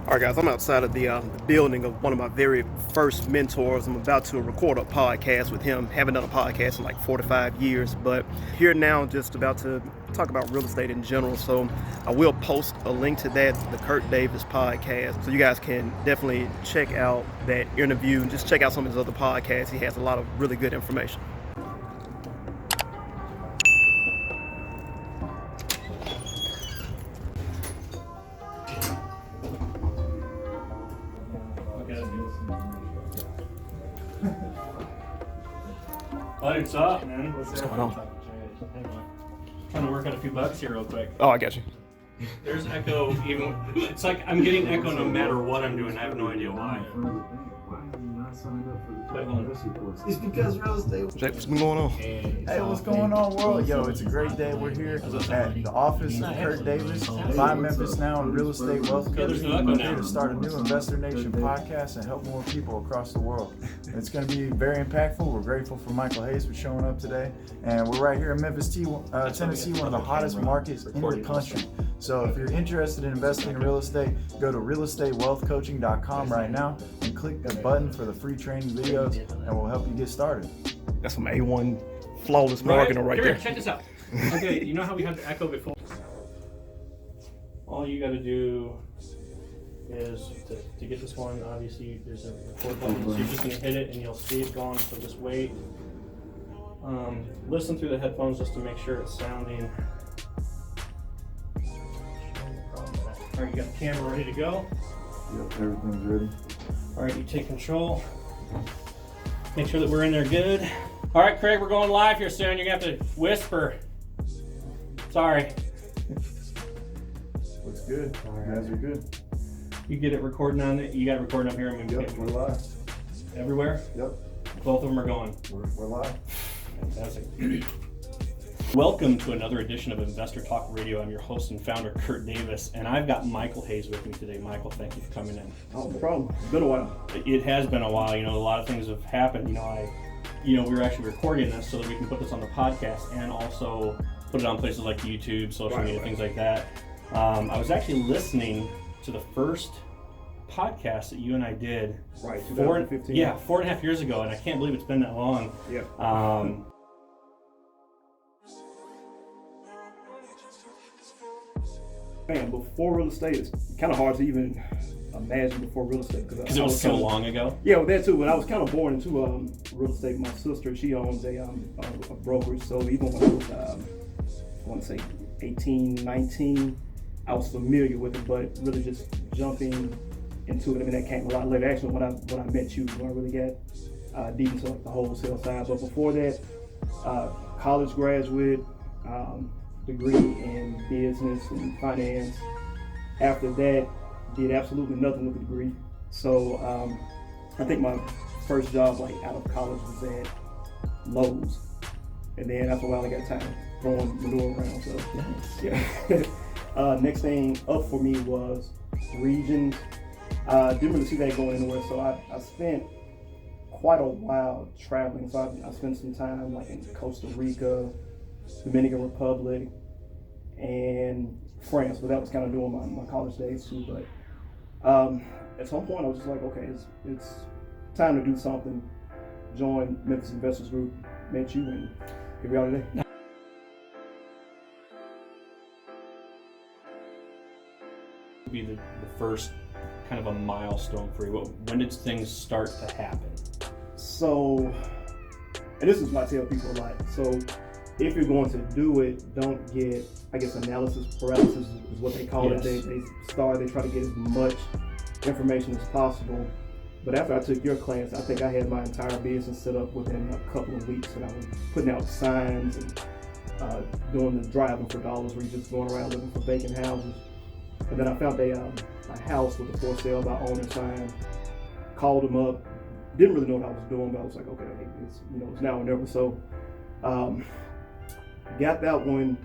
All right, guys, I'm outside of the building of one of my very first mentors. I'm about to record a podcast with him. Haven't done a podcast in like 45 years, but here now, just about to talk about real estate in general. So I will post a link to that, the Curt Davis podcast. So you guys can definitely check out that interview and just check out some of his other podcasts. He has a lot of really good information. What's up, man? What's going on? Trying to work out a few bucks here real quick. Oh, I got you. There's echo even. It's like I'm getting echo no matter what I'm doing. I have no idea why. It's because real estate. Jake, what's been going on? Hey, what's going on, world? Yo, it's a great day. We're here at the office of Curt Davis, by Memphis Now, in real estate wealth coaching. We're here to start a new Investor Nation podcast and help more people across the world. It's going to be very impactful. We're grateful for Michael Hayes for showing up today, and we're right here in Memphis, Tennessee, one of the hottest markets in the country. So if you're interested in investing in real estate, go to realestatewealthcoaching.com right now and click the button for the free training videos, and we'll help you get started. That's some A1 flawless marketing right there. Check this out. Okay, you know how we had the echo before? All you got to do is to get this one. Obviously, there's a record button, so you're just gonna hit it and you'll see it going. So just wait. Listen through the headphones just to make sure it's sounding. All right, you got the camera ready to go? Yep, everything's ready. All right, you take control. Make sure that we're in there good. All right, Craig, we're going live here soon. You're gonna have to whisper. Sorry. Looks good. All right. You guys are good. You get it recording on it. You got it recording up here. Yep, we're live. Everywhere? Yep, Both of them are going. we're live. Fantastic. Welcome to another edition of Investor Talk Radio. I'm your host and founder, Curt Davis, and I've got Michael Hayes with me today. Michael, thank you for coming in. Oh, no problem. It's been a while. It has been a while. You know, a lot of things have happened. We're actually recording this so that we can put this on the podcast and also put it on places like YouTube, social media, things like that. I was actually listening to the first podcast that you and I did. Right, 2015. 4.5 years ago, and I can't believe it's been that long. Yeah. Man, before real estate, it's kind of hard to even imagine before real estate. Because it was so long ago? Yeah, well, that too. But I was kind of born into real estate. My sister, she owns a brokerage. So even when I was, I want to say 18, 19, I was familiar with it, but really just jumping into it. I mean, that came a lot later. Actually, when I met you, when I really got deep into like the wholesale side. But before that, college graduate, degree in business and finance. After that, did absolutely nothing with the degree. So I think my first job like out of college was at Lowe's, and then after a while I got tired of throwing manure around. So yeah. Next thing up for me was regions. Didn't really see that going anywhere. So I spent quite a while traveling. So I spent some time like in Costa Rica, Dominican Republic, and France, but that was kind of during my college days too. But at some point I was just like, okay, it's time to do something. Joined Memphis Investors Group, met you, and here we are today. Be the first kind of a milestone for you. When did things start to happen? So, and this is what I tell people a lot. So, if you're going to do it, don't get, I guess, analysis paralysis is what they call it. They try to get as much information as possible. But after I took your class, I think I had my entire business set up within a couple of weeks, and I was putting out signs and doing the driving for dollars, where you're just going around looking for vacant houses. And then I found a house with a for sale by owner sign. Called them up. Didn't really know what I was doing, but I was like, okay, it's now or never. So. Got that one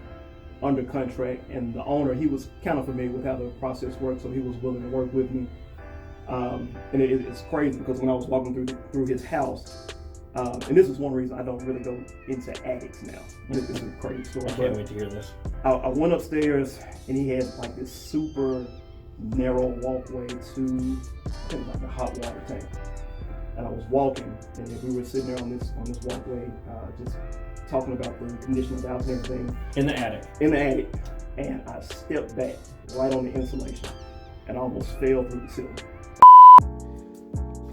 under contract, and the owner, he was kind of familiar with how the process works, so he was willing to work with me. And it's crazy because when I was walking through his house, and this is one reason I don't really go into attics now. This is a crazy story. I can't wait to hear this. I went upstairs, and he had like this super narrow walkway to, I think, like a hot water tank. And I was walking, and we were sitting there on this walkway, just talking about the condition of the house and everything. In the attic. In the attic, and I stepped back right on the insulation, and almost fell through the ceiling.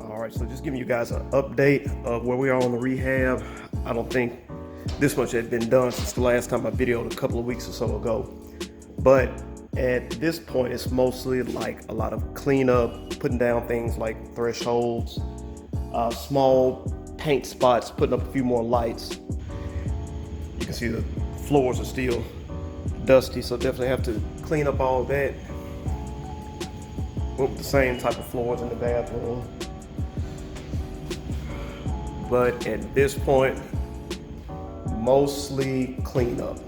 All right, so just giving you guys an update of where we are on the rehab. I don't think this much had been done since the last time I videoed a couple of weeks or so ago. But at this point, it's mostly like a lot of cleanup, putting down things like thresholds, small paint spots, putting up a few more lights. You can see the floors are still dusty, so definitely have to clean up all that. Went with the same type of floors in the bathroom. But at this point, mostly cleanup.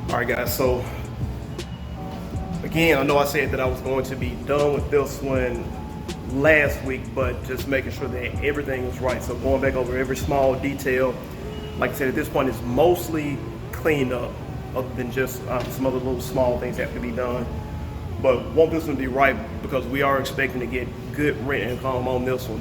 All right, guys, so again, I know I said that I was going to be done with this one last week, but just making sure that everything was right. So going back over every small detail. Like I said, at this point, it's mostly cleanup, other than just some other little small things that have to be done. But want this one to be right because we are expecting to get good rent income on this one.